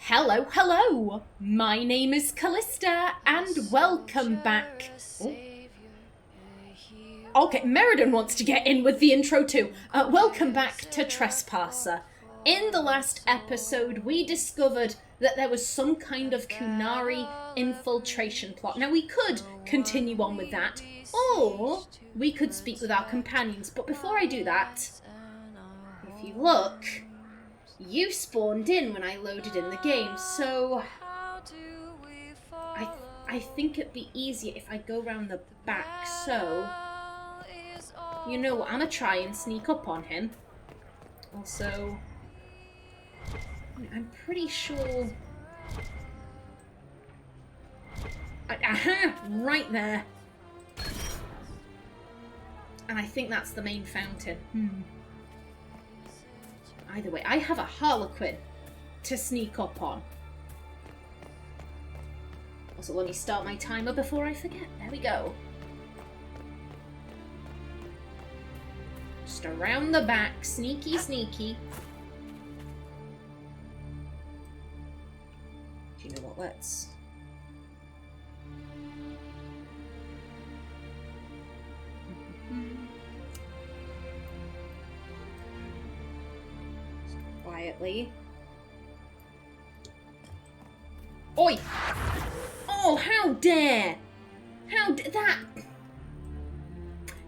Hello! My name is Callista, and welcome back. Oh. Okay, Meriden wants to get in with the intro too. Welcome back to Trespasser. In the last episode, we discovered that there was some kind of Qunari infiltration plot. Now, we could continue on with that, or we could speak with our companions. But before I do that, if you look, you spawned in when I loaded in the game, so I think it'd be easier if I go round the back, so you know what, I'm gonna try and sneak up on him. Also, I'm pretty sure... Aha! Right there! And I think that's the main fountain. Either way, I have a Harlequin to sneak up on. Also, let me start my timer before I forget. There we go. Just around the back. Sneaky, sneaky. Do you know what? Let's... quietly. Oi! Oh, how dare!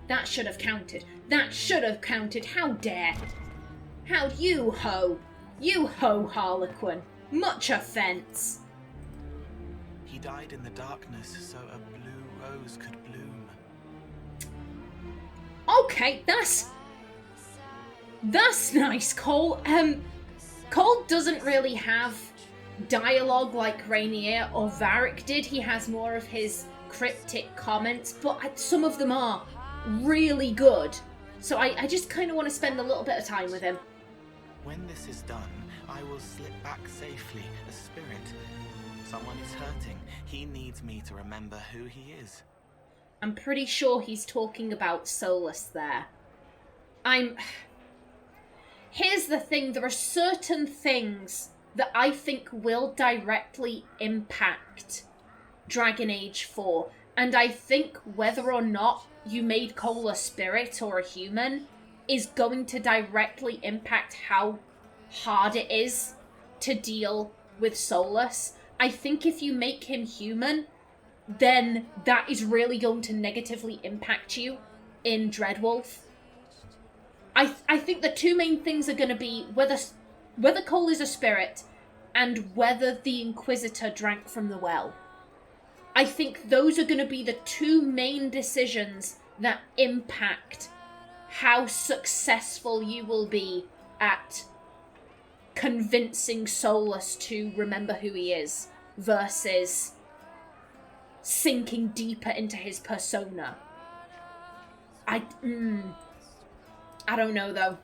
That should have counted. That should have counted. How dare! How you ho! You ho, Harlequin! Much offence! He died in the darkness so a blue rose could bloom. Okay, that's nice, Cole. Cole doesn't really have dialogue like Rainier or Varric did. He has more of his cryptic comments, but some of them are really good. So I just kind of want to spend a little bit of time with him. When this is done, I will slip back safely, a spirit. Someone is hurting. He needs me to remember who he is. I'm pretty sure he's talking about Solus there. Here's the thing, there are certain things that I think will directly impact Dragon Age 4, and I think whether or not you made Cole a spirit or a human is going to directly impact how hard it is to deal with Solus. I think if you make him human, then that is really going to negatively impact you in Dreadwolf. I think the two main things are going to be whether Cole is a spirit and whether the Inquisitor drank from the well. I think those are going to be the two main decisions that impact how successful you will be at convincing Solus to remember who he is versus sinking deeper into his persona. I don't know, though.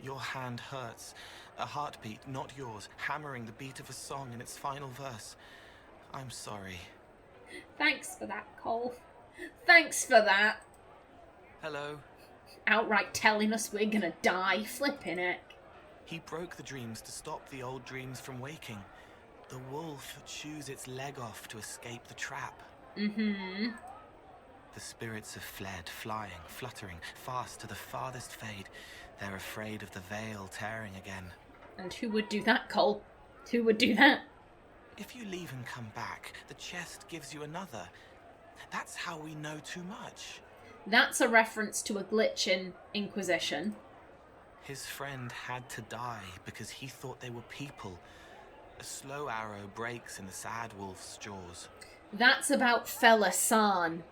Your hand hurts. A heartbeat, not yours, hammering the beat of a song in its final verse. I'm sorry. Thanks for that, Cole. Thanks for that. Hello. Outright telling us we're gonna die, flipping it. He broke the dreams to stop the old dreams from waking. The wolf chews its leg off to escape the trap. The spirits have fled, flying, fluttering, fast to the farthest fade. They're afraid of the veil tearing again. And who would do that, Cole? Who would do that? If you leave and come back, the chest gives you another. That's how we know too much. That's a reference to a glitch in Inquisition. His friend had to die because he thought they were people. A slow arrow breaks in the sad wolf's jaws. That's about Felasan.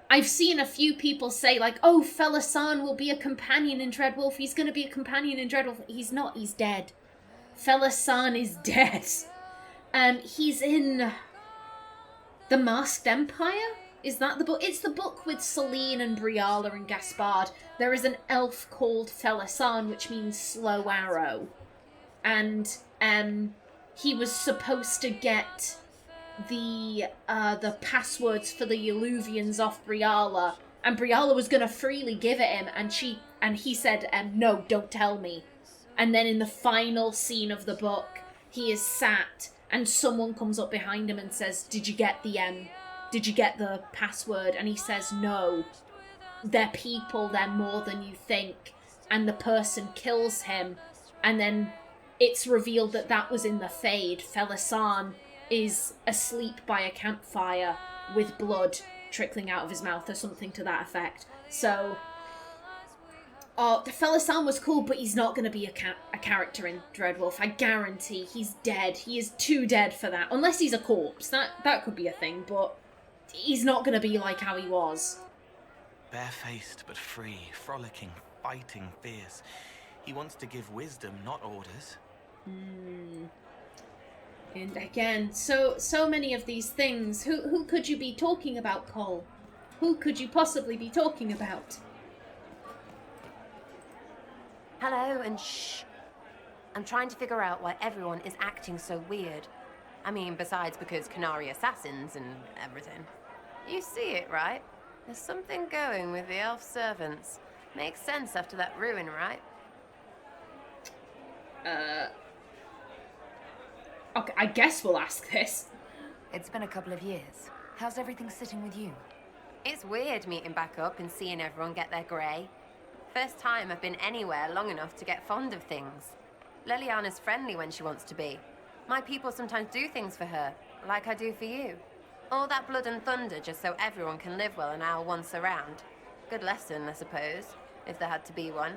I've seen a few people say, like, oh, Felasan will be a companion in Dreadwolf. He's going to be a companion in Dreadwolf. He's not. He's dead. Felasan is dead. He's in The Masked Empire? Is that the book? It's the book with Celine and Briala and Gaspard. There is an elf called Felasan, which means slow arrow. And he was supposed to get the passwords for the Eluvians off Briala, and Briala was gonna freely give it him, and he said, no, don't tell me. And then in the final scene of the book, he is sat and someone comes up behind him and says, did you get the password? And he says, no. They're people, they're more than you think. And the person kills him, and then it's revealed that that was in the Fade. Felisan is asleep by a campfire with blood trickling out of his mouth or something to that effect. So, the Felisan was cool, but he's not going to be a character in Dreadwolf. I guarantee he's dead. He is too dead for that. Unless he's a corpse. That could be a thing, but he's not going to be like how he was. Barefaced but free, frolicking, fighting fierce. He wants to give wisdom, not orders. And again, so many of these things. Who could you be talking about, Cole? Who could you possibly be talking about? Hello, and shh. I'm trying to figure out why everyone is acting so weird. I mean, besides because Qunari assassins and everything. You see it, right? There's something going with the elf servants. Makes sense after that ruin, right? Okay, I guess we'll ask this. It's been a couple of years. How's everything sitting with you? It's weird meeting back up and seeing everyone get their grey. First time I've been anywhere long enough to get fond of things. Leliana's friendly when she wants to be. My people sometimes do things for her, like I do for you. All that blood and thunder just so everyone can live well and I'll once around. Good lesson, I suppose, if there had to be one.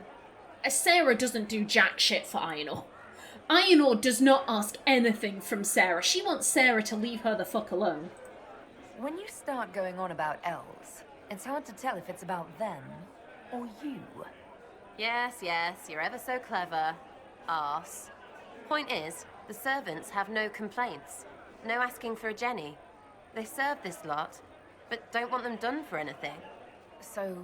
Sarah doesn't do jack shit for Ainur. Ainur does not ask anything from Sarah. She wants Sarah to leave her the fuck alone. When you start going on about elves, it's hard to tell if it's about them or you. Yes, you're ever so clever. Arse. Point is, the servants have no complaints. No asking for a Jenny. They serve this lot, but don't want them done for anything. So,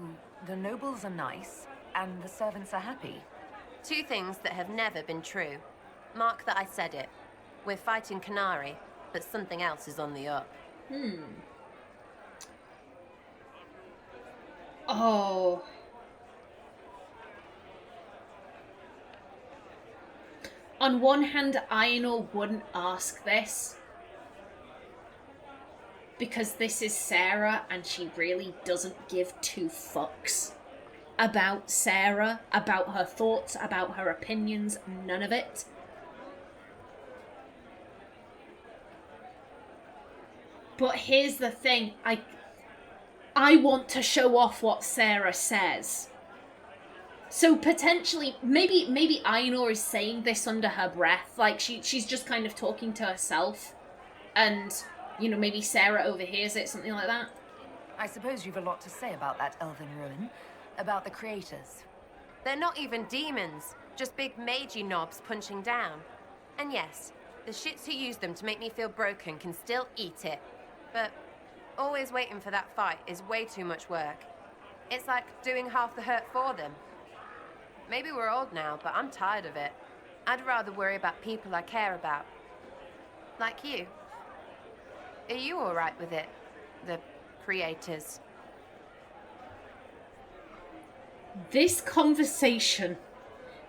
the nobles are nice, and the servants are happy? Two things that have never been true. Mark that I said it. We're fighting Qunari, but something else is on the up. Oh. On one hand, Ainur wouldn't ask this, because this is Sarah and she really doesn't give two fucks about Sarah, about her thoughts, about her opinions, none of it. But here's the thing, I want to show off what Sarah says. So potentially, maybe Ainur is saying this under her breath, like she's just kind of talking to herself, and, you know, maybe Sarah overhears it, something like that. I suppose you've a lot to say about that elven ruin, about the creators. They're not even demons, just big magey knobs punching down. And yes, the shits who use them to make me feel broken can still eat it. But always waiting for that fight is way too much work. It's like doing half the hurt for them. Maybe we're old now, but I'm tired of it. I'd rather worry about people I care about. Like you. Are you alright with it? The creators? This conversation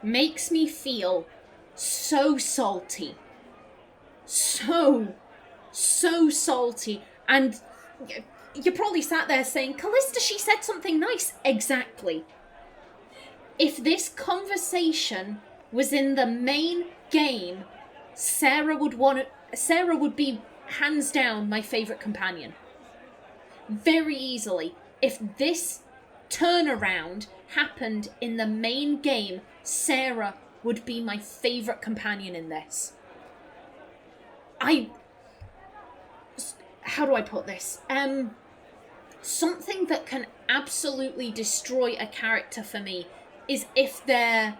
makes me feel so salty. So salty. And you probably sat there saying, Callista, she said something nice. Exactly. If this conversation was in the main game, Sarah would be hands down my favourite companion. Very easily. If this turnaround happened in the main game, Sarah would be my favourite companion in this. How do I put this? Something that can absolutely destroy a character for me is if their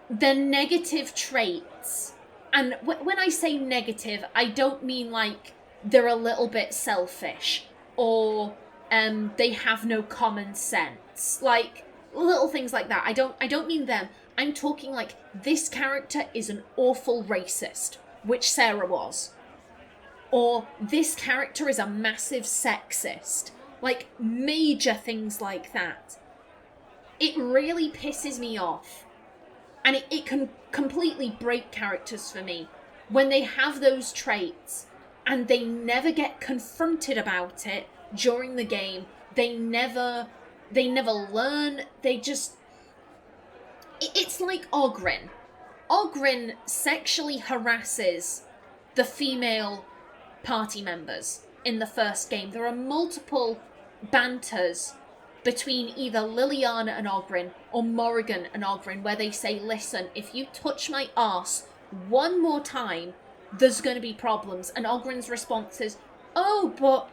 negative traits, and when I say negative, I don't mean like they're a little bit selfish, or they have no common sense, like little things like that. I don't mean them. I'm talking like this character is an awful racist, which Sarah was. Or this character is a massive sexist. Like, major things like that. It really pisses me off. And it can completely break characters for me. when they have those traits and they never get confronted about it during the game, they never learn, they just... It's like Ogryn. Ogryn sexually harasses the female party members in the first game. There are multiple banters between either Liliana and Ogryn or Morrigan and Ogryn where they say, listen, if you touch my arse one more time, there's going to be problems. And Ogryn's response is, oh, but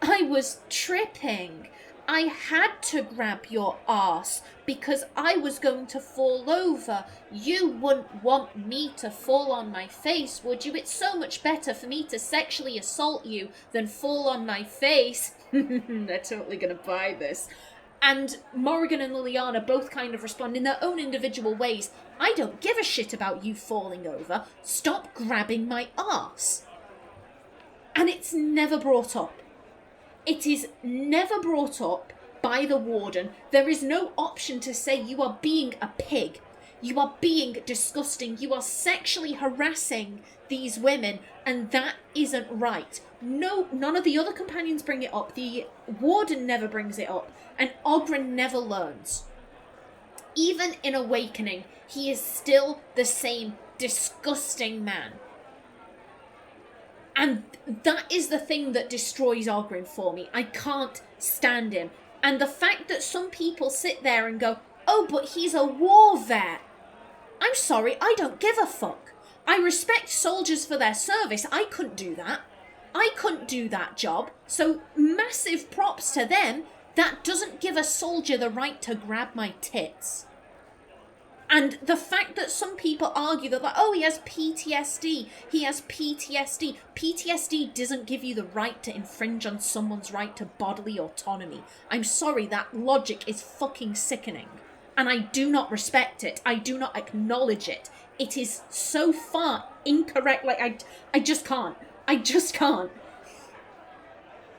I was tripping. I had to grab your arse because I was going to fall over. You wouldn't want me to fall on my face, would you? It's so much better for me to sexually assault you than fall on my face. They're totally going to buy this. And Morrigan and Liliana both kind of respond in their own individual ways. I don't give a shit about you falling over. Stop grabbing my arse. And it's never brought up. It is never brought up by the warden. There is no option to say you are being a pig. You are being disgusting. You are sexually harassing these women, and that isn't right. No, none of the other companions bring it up. The warden never brings it up, and Ogryn never learns. Even in Awakening, he is still the same disgusting man. And that is the thing that destroys Ogryn for me. I can't stand him. And the fact that some people sit there and go, oh, but he's a war vet. I'm sorry, I don't give a fuck. I respect soldiers for their service. I couldn't do that. I couldn't do that job. So massive props to them. That doesn't give a soldier the right to grab my tits. And the fact that some people argue that, like, oh, he has PTSD. He has PTSD. PTSD doesn't give you the right to infringe on someone's right to bodily autonomy. I'm sorry, that logic is fucking sickening. And I do not respect it. I do not acknowledge it. It is so far incorrect. Like, I just can't. I just can't.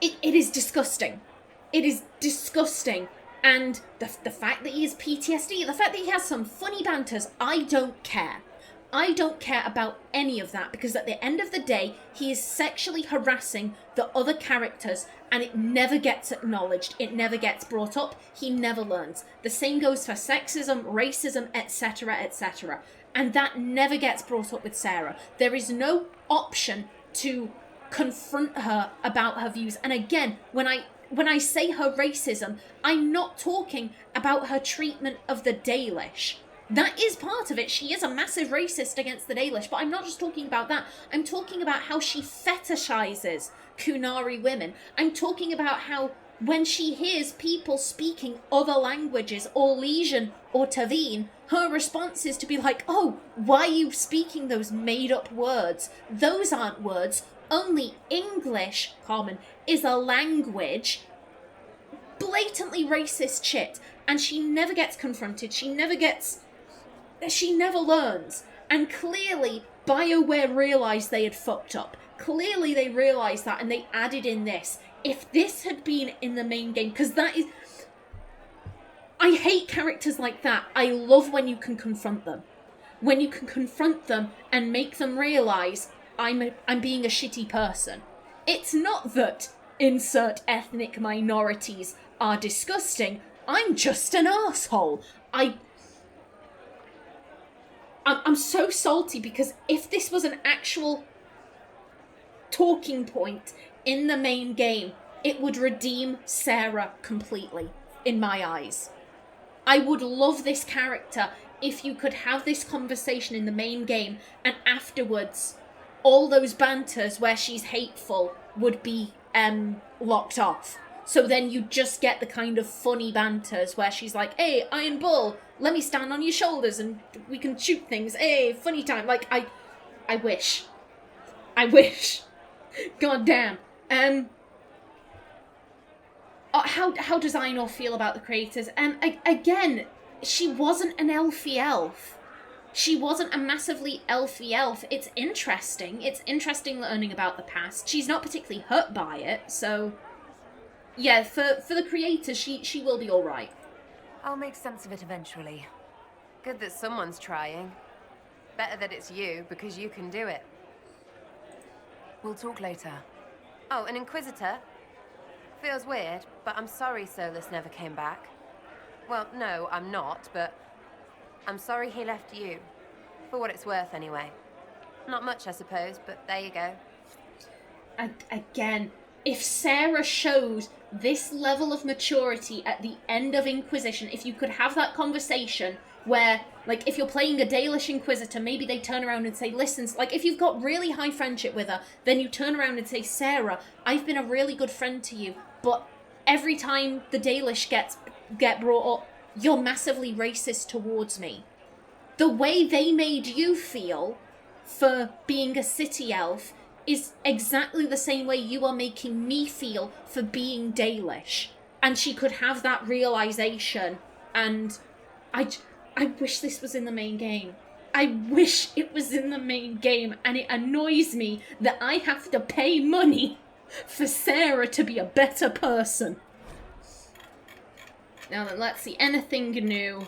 It is disgusting. It is disgusting. And the fact that he has PTSD, the fact that he has some funny banters, I don't care. I don't care about any of that, because at the end of the day, he is sexually harassing the other characters, and it never gets acknowledged. It never gets brought up. He never learns. The same goes for sexism, racism, etc., etc. And that never gets brought up with Sarah. There is no option to confront her about her views. And again, when I say her racism, I'm not talking about her treatment of the Dalish. That is part of it. She is a massive racist against the Dalish, but I'm not just talking about that. I'm talking about how she fetishizes Qunari women. I'm talking about how when she hears people speaking other languages, or Lesian or Tavine, her response is to be like, oh, why are you speaking those made-up words? Those aren't words. Only English, Common, is a language. Blatantly racist shit. And she never gets confronted. She never learns. And clearly, BioWare realised they had fucked up. Clearly they realised that, and they added in this. If this had been in the main game, because that is... I hate characters like that. I love when you can confront them. When you can confront them and make them realise I'm being a shitty person. It's not that insert ethnic minorities are disgusting. I'm just an arsehole. I'm so salty, because if this was an actual talking point in the main game, it would redeem Sarah completely, in my eyes. I would love this character if you could have this conversation in the main game, and afterwards all those banters where she's hateful would be locked off. So then you just get the kind of funny banters where she's like, hey, Iron Bull, let me stand on your shoulders and we can shoot things. Hey, funny time. Like, I wish. God damn. How does Ainur feel about the creators? Again, she wasn't an elfy elf. She wasn't a massively elfy elf. It's interesting. It's interesting learning about the past. She's not particularly hurt by it, so... Yeah, for the creators, she will be alright. I'll make sense of it eventually. Good that someone's trying. Better that it's you, because you can do it. We'll talk later. Oh, an Inquisitor? Feels weird, but I'm sorry Solus never came back. Well, no, I'm not, but I'm sorry he left you. For what it's worth, anyway. Not much, I suppose, but there you go. And again, if Sarah showed this level of maturity at the end of Inquisition, if you could have that conversation where, like, if you're playing a Dalish Inquisitor, maybe they turn around and say, listen, like, if you've got really high friendship with her, then you turn around and say, Sarah, I've been a really good friend to you, but every time the Dalish get brought up, you're massively racist towards me. The way they made you feel for being a city elf is exactly the same way you are making me feel for being Dalish. And she could have that realization, and I wish this was in the main game. I wish it was in the main game, and it annoys me that I have to pay money for Sarah to be a better person. Now then, let's see. Anything new?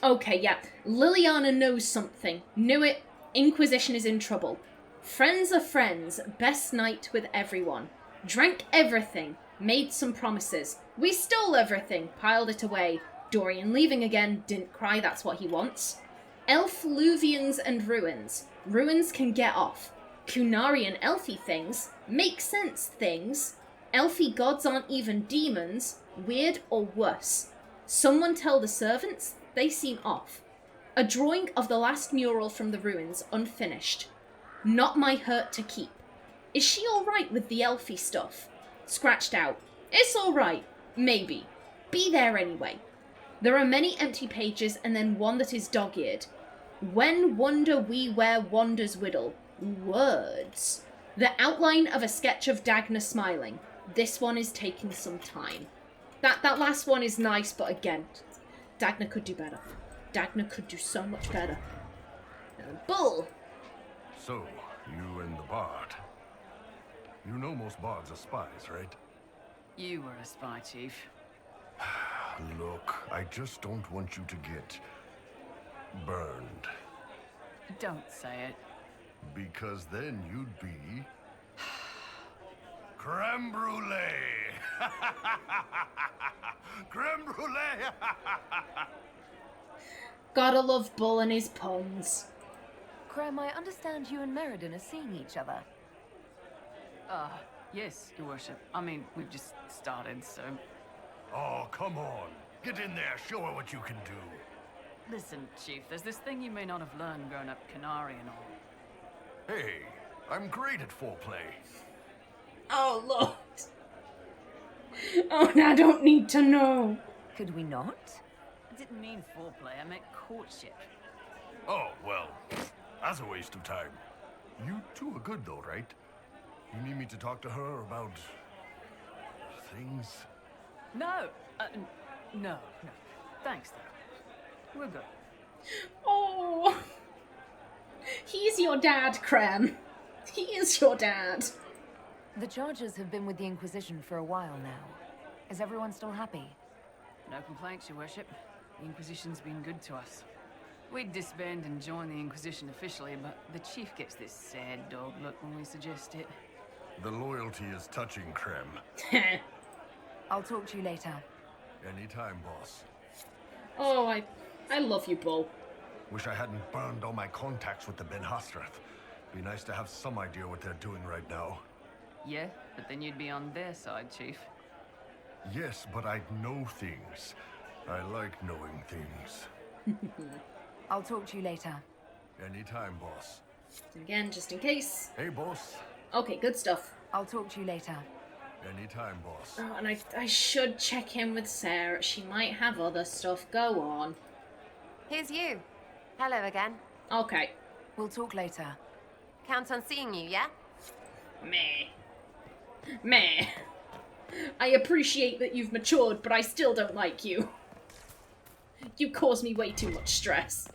Okay, yeah. Liliana knows something. Knew it. Inquisition is in trouble. Friends are friends. Best night with everyone. Drank everything. Made some promises. We stole everything. Piled it away. Dorian leaving again. Didn't cry, that's what he wants. Elf Luvians and ruins. Ruins can get off. Kunarian elfy things. Make sense things. Elfy gods aren't even demons. Weird or worse. Someone tell the servants they seem off. A drawing of the last mural from the ruins, unfinished. Not my hurt to keep. Is she alright with the elfy stuff? Scratched out. It's alright. Maybe. Be there anyway. There are many empty pages and then one that is dog-eared. When wonder we where wanders whittle. Words. The outline of a sketch of Dagna smiling. This one is taking some time. That last one is nice, but again, Dagna could do better. Dagna could do so much better. Bull! So, you and the bard. You know most bards are spies, right? You were a spy, Chief. Look, I just don't want you to get burned. Don't say it. Because then you'd be creme brulee. Creme brulee. Gotta love Bull and his puns. Creme, I understand you and Meriden are seeing each other. Yes, Your Worship. I mean, we've just started, so... Oh, come on. Get in there, show her what you can do. Listen, Chief, there's this thing you may not have learned growing up Canary and all. Hey, I'm great at foreplay. Oh, Lord. Oh, and I don't need to know. Could we not? I didn't mean foreplay, I meant courtship. Oh, well, that's a waste of time. You two are good though, right? You need me to talk to her about... things? No, no. Thanks, though. We're good. Oh. He's your dad, Creme. He is your dad. The Chargers have been with the Inquisition for a while now. Is everyone still happy? No complaints, Your Worship. The Inquisition's been good to us. We'd disband and join the Inquisition officially, but the Chief gets this sad dog look when we suggest it. The loyalty is touching, Creme. I'll talk to you later. Anytime, boss. Oh, I love you, Bull. Wish I hadn't burned all my contacts with the Ben Hastrath. Be nice to have some idea what they're doing right now. Yeah, but then you'd be on their side, Chief. Yes, but I'd know things. I like knowing things. I'll talk to you later. Anytime, boss. Again, just in case. Hey, boss. Okay, good stuff. I'll talk to you later. Anytime, boss. Oh, and I should check in with Sarah. She might have other stuff. Go on. Here's you. Hello again. Okay. We'll talk later. Count on seeing you, yeah? Meh. Meh. I appreciate that you've matured, but I still don't like you. You cause me way too much stress.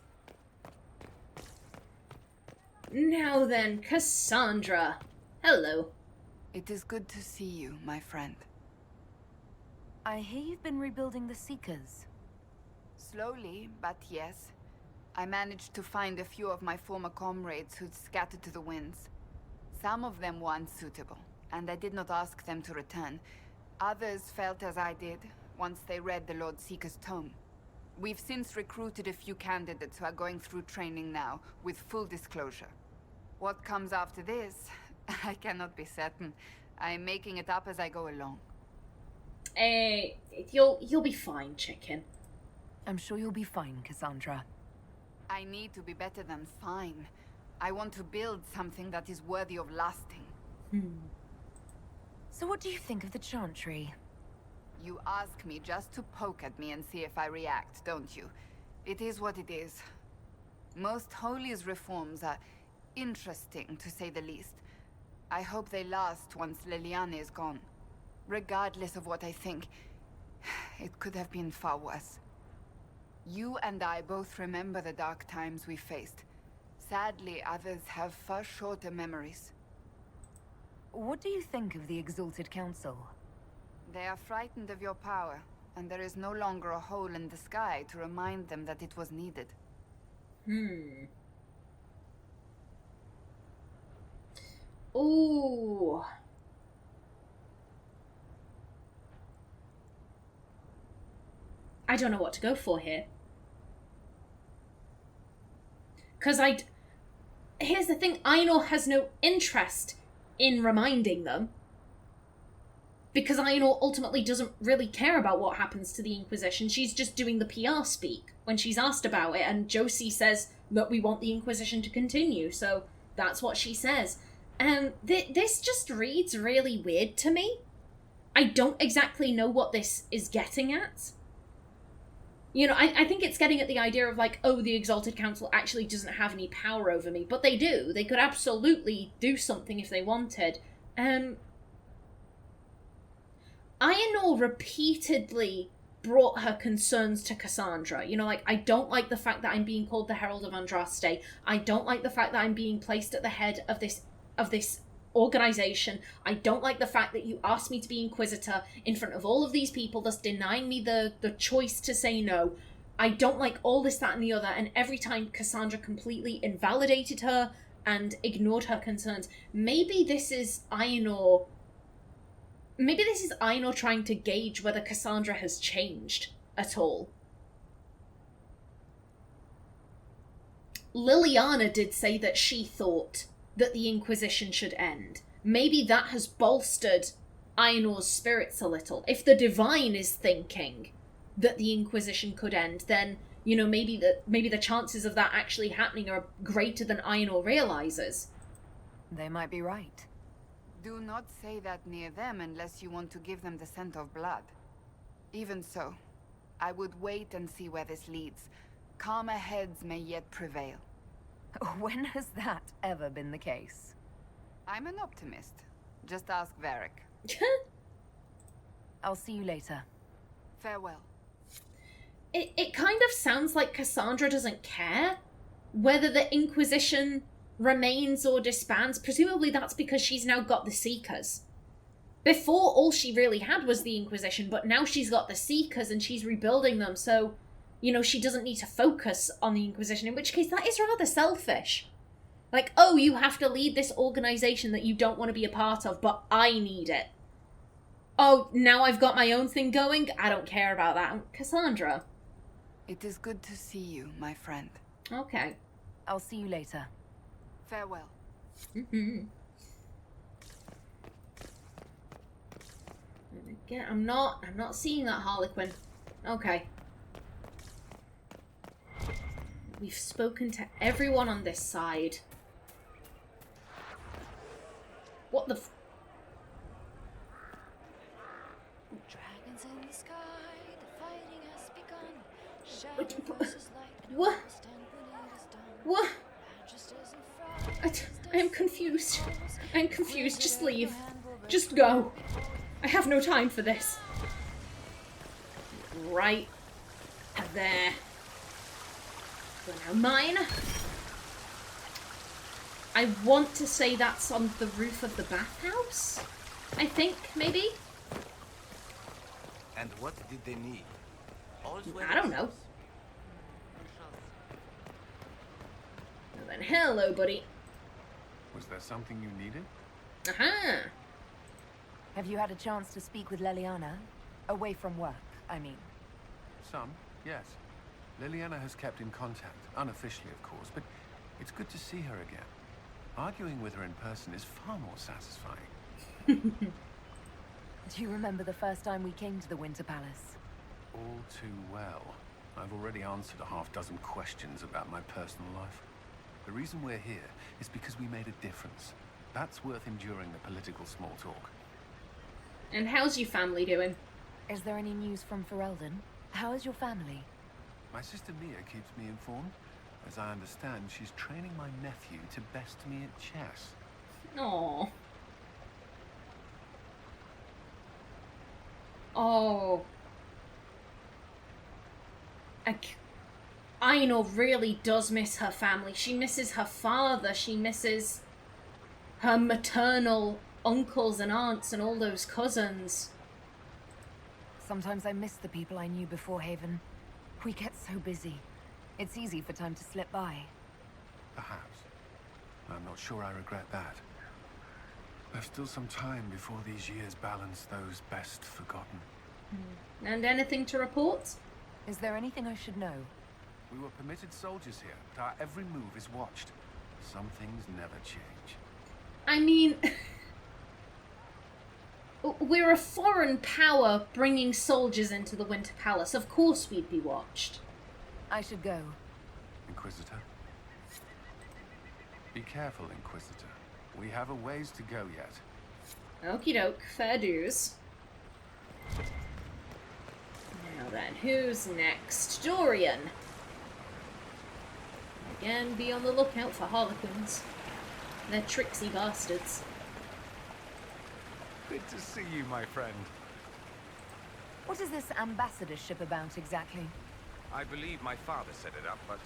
Now then, Cassandra. Hello. It is good to see you, my friend. I hear you've been rebuilding the Seekers. Slowly, but yes. I managed to find a few of my former comrades who'd scattered to the winds. Some of them were unsuitable, and I did not ask them to return. Others felt as I did, once they read the Lord Seeker's tome. We've since recruited a few candidates who are going through training now, with full disclosure. What comes after this, I cannot be certain. I'm making it up as I go along. You'll be fine, chicken. I'm sure you'll be fine, Cassandra. I need to be better than fine. I want to build something that is worthy of lasting. So what do you think of the Chantry? You ask me just to poke at me and see if I react, don't you? It is what it is. Most Holy's reforms are interesting, to say the least. I hope they last once Leliana is gone. Regardless of what I think, it could have been far worse. You and I both remember the dark times we faced. Sadly, others have far shorter memories. What do you think of the Exalted Council? They are frightened of your power, and there is no longer a hole in the sky to remind them that it was needed. Ooh. I don't know what to go for here. Because here's the thing, Ainur has no interest in reminding them. Because Ainur ultimately doesn't really care about what happens to the Inquisition. She's just doing the PR speak when she's asked about it, and Josie says that we want the Inquisition to continue, so that's what she says. And this just reads really weird to me. I don't exactly know what this is getting at. You know, I think it's getting at the idea of like, oh, the Exalted Council actually doesn't have any power over me. But they do. They could absolutely do something if they wanted. Ainur repeatedly brought her concerns to Cassandra. You know, like, I don't like the fact that I'm being called the Herald of Andraste. I don't like the fact that I'm being placed at the head of this organization. I don't like the fact that you asked me to be Inquisitor in front of all of these people, thus denying me the choice to say no. I don't like all this, that, and the other, and every time Cassandra completely invalidated her and ignored her concerns. Maybe this is Ainur trying to gauge whether Cassandra has changed at all. Leliana did say that she thought that the Inquisition should end. Maybe that has bolstered Ainur's spirits a little. If the Divine is thinking that the Inquisition could end, then, you know, maybe the chances of that actually happening are greater than Ainur realizes. They might be right. Do not say that near them unless you want to give them the scent of blood. Even so, I would wait and see where this leads. Calmer heads may yet prevail. When has that ever been the case? I'm an optimist. Just ask Varric. I'll see you later. Farewell. It kind of sounds like Cassandra doesn't care whether the Inquisition remains or disbands. Presumably that's because she's now got the Seekers. Before, all she really had was the Inquisition, but now she's got the Seekers and she's rebuilding them, so, you know, she doesn't need to focus on the Inquisition, in which case that is rather selfish. Like, oh, you have to lead this organization that you don't want to be a part of, but I need it. Oh, now I've got my own thing going? I don't care about that. Cassandra. It is good to see you, my friend. Okay. I'll see you later. Farewell. Again, I'm not seeing that Harlequin. Okay. We've spoken to everyone on this side. What the Dragons in the sky, the fighting has begun. Shadow versus light, What? and What? just isn't I am confused. I'm confused. Just leave. Just go. I have no time for this. Right there. So now mine. I want to say that's on the roof of the bathhouse. I think, maybe? And what did they need? I don't know. then. Hello, buddy. Was there something you needed? Aha! Have you had a chance to speak with Leliana? Away from work, I mean. Some, yes. Leliana has kept in contact, unofficially of course, but it's good to see her again. Arguing with her in person is far more satisfying. Do you remember the first time we came to the Winter Palace? All too well. I've already answered a half-dozen questions about my personal life. The reason we're here is because we made a difference. That's worth enduring the political small talk. And how's your family doing? Is there any news from Ferelden? How is your family? My sister Mia keeps me informed. As I understand, she's training my nephew to best me at chess. Aww. Oh. Aino really does miss her family. She misses her father. She misses her maternal uncles and aunts and all those cousins. Sometimes I miss the people I knew before Haven. We get so busy. It's easy for time to slip by. Perhaps. I'm not sure I regret that. There's still some time before these years balance those best forgotten. And anything to report? Is there anything I should know? We were permitted soldiers here, but our every move is watched. Some things never change. I mean, we're a foreign power bringing soldiers into the Winter Palace. Of course we'd be watched. I should go. Inquisitor? Be careful, Inquisitor. We have a ways to go yet. Okie doke, fair dues. Now then, who's next? Dorian. Again, be on the lookout for Harlequins. They're tricksy bastards. Good to see you, my friend. What is this ambassadorship about exactly? I believe my father set it up, but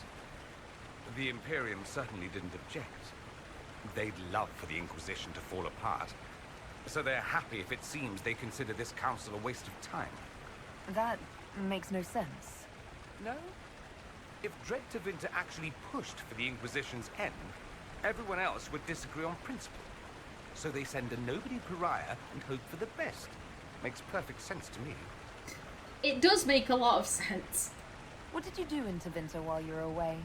the Imperium certainly didn't object. They'd love for the Inquisition to fall apart, so they're happy if it seems they consider this council a waste of time. That makes no sense. No? If Dread Tevinter actually pushed for the Inquisition's end, everyone else would disagree on principle. So they send a nobody pariah and hope for the best. Makes perfect sense to me. It does make a lot of sense. What did you do in Tevinter while you were away?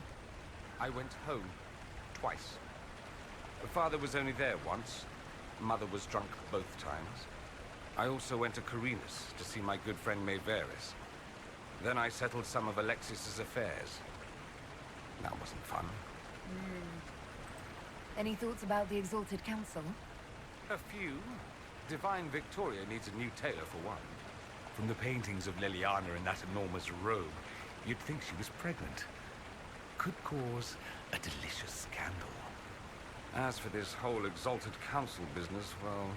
I went home. Twice. Father was only there once. Mother was drunk both times. I also went to Carinus to see my good friend Maevaris. Then I settled some of Alexis's affairs. That wasn't fun. Any thoughts about the Exalted Council? A few. Divine Victoria needs a new tailor for one. From the paintings of Leliana in that enormous robe, you'd think she was pregnant. Could cause a delicious scandal. As for this whole Exalted Council business, well...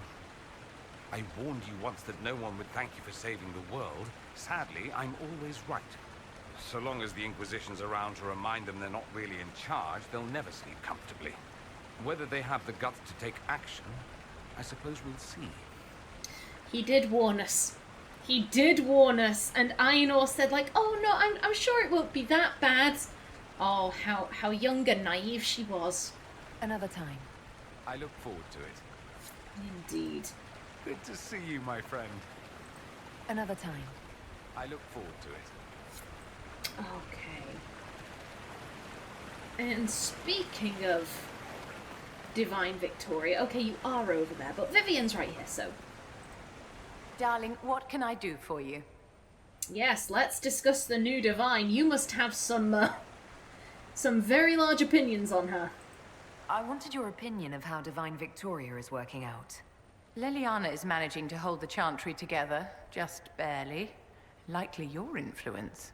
I warned you once that no one would thank you for saving the world. Sadly, I'm always right. So long as the Inquisition's around to remind them they're not really in charge, they'll never sleep comfortably. Whether they have the guts to take action, I suppose we'll see. He did warn us. He did warn us, and Ainur said like, "Oh no, I'm sure it won't be that bad." Oh, how young and naive she was. Another time. I look forward to it. Indeed. Good to see you, my friend. Another time. I look forward to it. Okay. And speaking of Divine Victoria, okay, you are over there, but Vivian's right here, so... Darling, what can I do for you? Yes, let's discuss the new Divine. You must have some very large opinions on her. I wanted your opinion of how Divine Victoria is working out. Leliana is managing to hold the Chantry together, just barely. Likely your influence.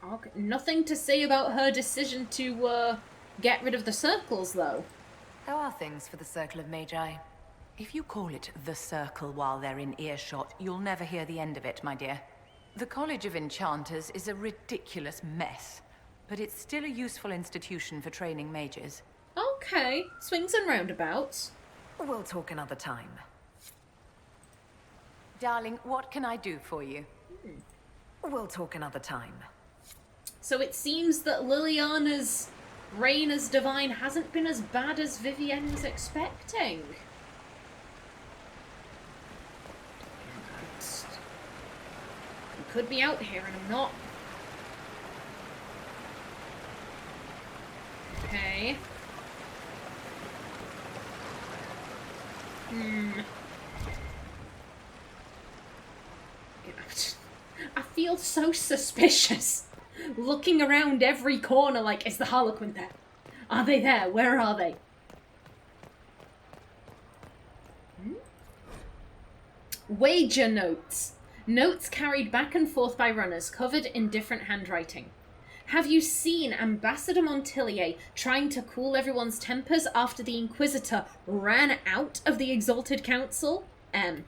Okay. Nothing to say about her decision to get rid of the circles, though. How are things for the Circle of Magi? If you call it the Circle while they're in earshot, you'll never hear the end of it, my dear. The College of Enchanters is a ridiculous mess, but it's still a useful institution for training mages. Okay, swings and roundabouts. We'll talk another time. Darling, what can I do for you? We'll talk another time. So it seems that Liliana's Rain as Divine hasn't been as bad as Vivienne's expecting. I could be out here and I'm not. Okay. I feel so suspicious. Looking around every corner like, is the Harlequin there? Are they there? Where are they? Wager notes. Notes carried back and forth by runners, covered in different handwriting. Have you seen Ambassador Montilyet trying to cool everyone's tempers after the Inquisitor ran out of the Exalted Council? M.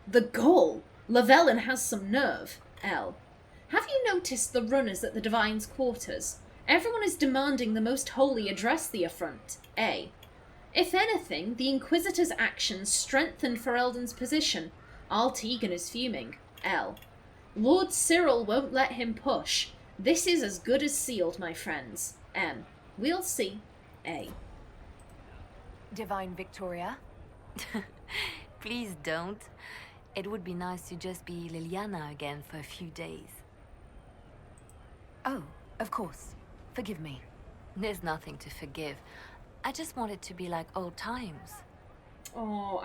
The Gaul. Llewellyn has some nerve. L. Have you noticed the runners at the Divine's quarters? Everyone is demanding the Most Holy address the affront. A. If anything, the Inquisitor's actions strengthened Ferelden's position. Tegan is fuming. L. Lord Cyril won't let him push. This is as good as sealed, my friends. M. We'll see. A. Divine Victoria? Please don't. It would be nice to just be Leliana again for a few days. Oh, of course. Forgive me. There's nothing to forgive. I just want it to be like old times. Oh,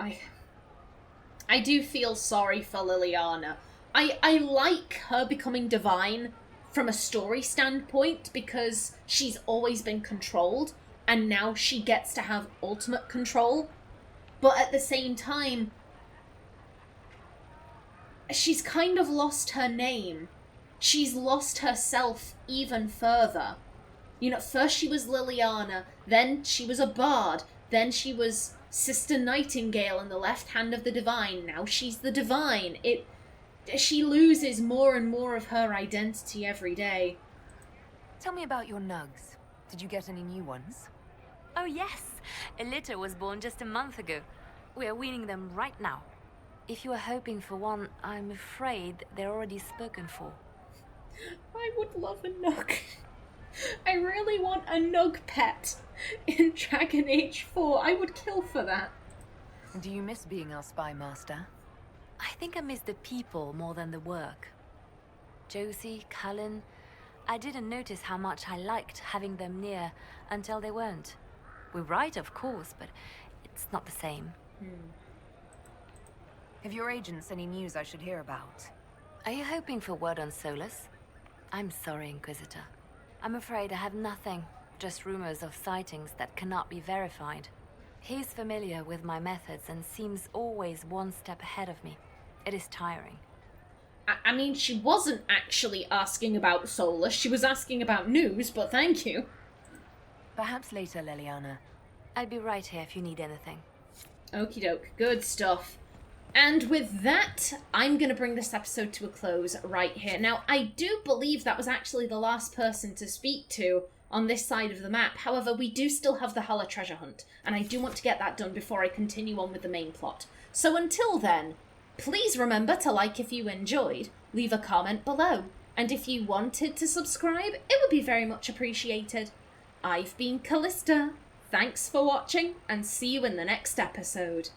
I do feel sorry for Leliana. I like her becoming divine from a story standpoint because she's always been controlled and now she gets to have ultimate control. But at the same time, she's kind of lost her name. She's lost herself even further. You know, first she was Leliana, then she was a bard, then she was Sister Nightingale in the left hand of the Divine, now she's the Divine. She loses more and more of her identity every day. Tell me about your nugs. Did you get any new ones? Oh yes, a litter was born just a month ago. We are weaning them right now. If you are hoping for one, I'm afraid they're already spoken for. I would love a nug. I really want a nug pet in Dragon Age 4. I would kill for that. Do you miss being our spy master? I think I miss the people more than the work. Josie, Cullen, I didn't notice how much I liked having them near until they weren't. We write, of course, but it's not the same. Have your agents any news I should hear about? Are you hoping for word on Solus? I'm sorry, Inquisitor. I'm afraid I have nothing, just rumors of sightings that cannot be verified. He's familiar with my methods and seems always one step ahead of me. It is tiring. I mean, she wasn't actually asking about Solus, she was asking about news, but thank you. Perhaps later, Leliana. I'll be right here if you need anything. Okie doke, good stuff. And with that, I'm going to bring this episode to a close right here. Now, I do believe that was actually the last person to speak to on this side of the map. However, we do still have the Hala treasure hunt, and I do want to get that done before I continue on with the main plot. So until then, please remember to like if you enjoyed, leave a comment below, and if you wanted to subscribe, it would be very much appreciated. I've been Callista. Thanks for watching, and see you in the next episode.